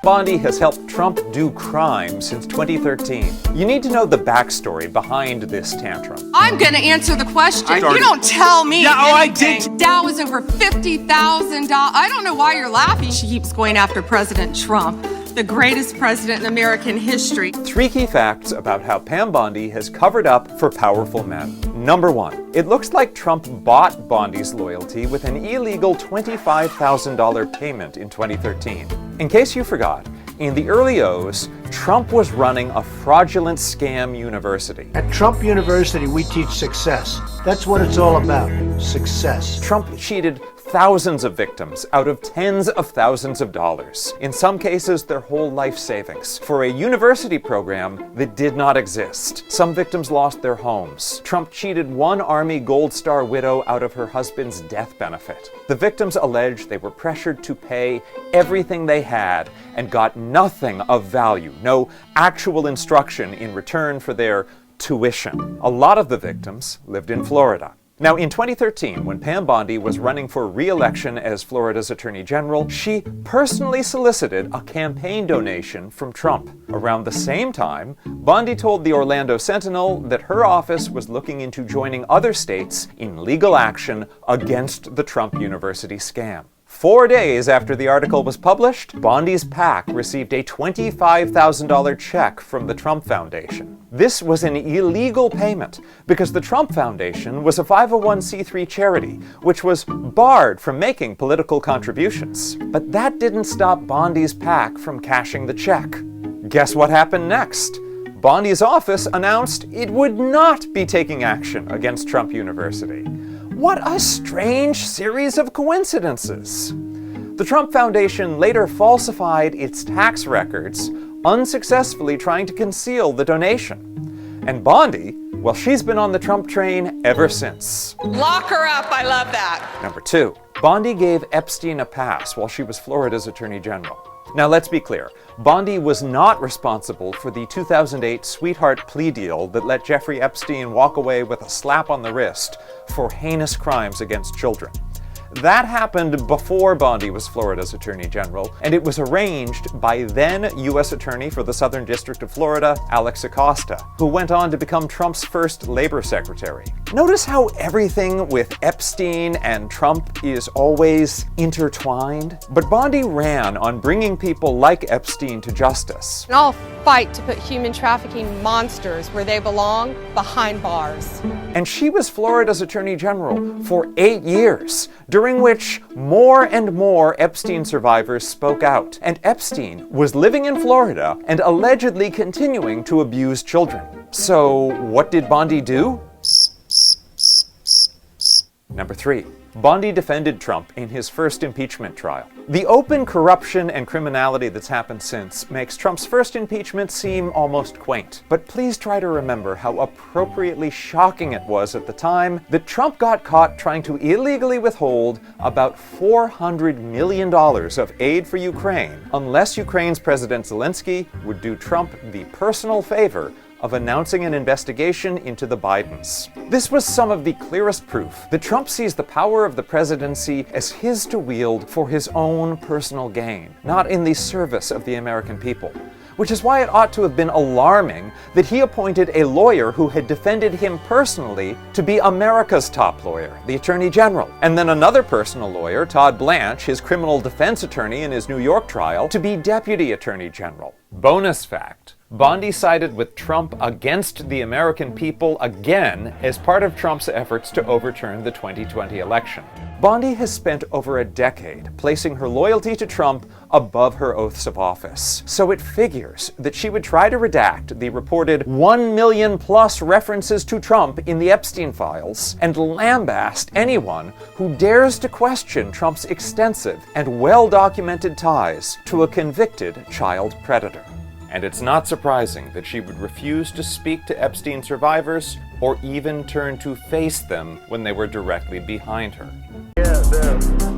Bondi has helped Trump do crime since 2013. You need to know the backstory behind this tantrum. I'm gonna answer the question. You don't tell me anything. I did. Dow was over $50,000. I don't know why you're laughing. She keeps going after President Trump, the greatest president in American history. 3 key facts about how Pam Bondi has covered up for powerful men. Number 1, it looks like Trump bought Bondi's loyalty with an illegal $25,000 payment in 2013. In case you forgot, in the early O's, Trump was running a fraudulent scam university. At Trump University, we teach success. That's what it's all about, success. Trump cheated thousands of victims out of tens of thousands of dollars, in some cases their whole life savings, for a university program that did not exist. Some victims lost their homes. Trump cheated one Army Gold Star widow out of her husband's death benefit. The victims alleged they were pressured to pay everything they had and got nothing of value, no actual instruction in return for their tuition. A lot of the victims lived in Florida. Now, in 2013, when Pam Bondi was running for re-election as Florida's Attorney General, she personally solicited a campaign donation from Trump. Around the same time, Bondi told the Orlando Sentinel that her office was looking into joining other states in legal action against the Trump University scam. 4 days after the article was published, Bondi's PAC received a $25,000 check from the Trump Foundation. This was an illegal payment because the Trump Foundation was a 501c3 charity, which was barred from making political contributions. But that didn't stop Bondi's PAC from cashing the check. Guess what happened next? Bondi's office announced it would not be taking action against Trump University. What a strange series of coincidences. The Trump Foundation later falsified its tax records, unsuccessfully trying to conceal the donation. And Bondi, well, she's been on the Trump train ever since. Lock her up. I love that. Number 2, Bondi gave Epstein a pass while she was Florida's Attorney General. Now, let's be clear. Bondi was not responsible for the 2008 sweetheart plea deal that let Jeffrey Epstein walk away with a slap on the wrist for heinous crimes against children. That happened before Bondi was Florida's Attorney General, and it was arranged by then U.S. Attorney for the Southern District of Florida, Alex Acosta, who went on to become Trump's first labor secretary. Notice how everything with Epstein and Trump is always intertwined? But Bondi ran on bringing people like Epstein to justice. And I'll fight to put human trafficking monsters where they belong, behind bars. And she was Florida's Attorney General for 8 years, during which more and more Epstein survivors spoke out. And Epstein was living in Florida and allegedly continuing to abuse children. So what did Bondi do? Number 3, Bondi defended Trump in his first impeachment trial. The open corruption and criminality that's happened since makes Trump's first impeachment seem almost quaint. But please try to remember how appropriately shocking it was at the time that Trump got caught trying to illegally withhold about $400 million of aid for Ukraine, unless Ukraine's President Zelensky would do Trump the personal favor of announcing an investigation into the Bidens. This was some of the clearest proof that Trump sees the power of the presidency as his to wield for his own personal gain, not in the service of the American people. Which is why it ought to have been alarming that he appointed a lawyer who had defended him personally to be America's top lawyer, the Attorney General. And then another personal lawyer, Todd Blanche, his criminal defense attorney in his New York trial, to be Deputy Attorney General. Bonus fact: Bondi sided with Trump against the American people again as part of Trump's efforts to overturn the 2020 election. Bondi has spent over a decade placing her loyalty to Trump above her oaths of office. So it figures that she would try to redact the reported 1 million plus references to Trump in the Epstein files and lambast anyone who dares to question Trump's extensive and well-documented ties to a convicted child predator. And it's not surprising that she would refuse to speak to Epstein survivors or even turn to face them when they were directly behind her. Yeah,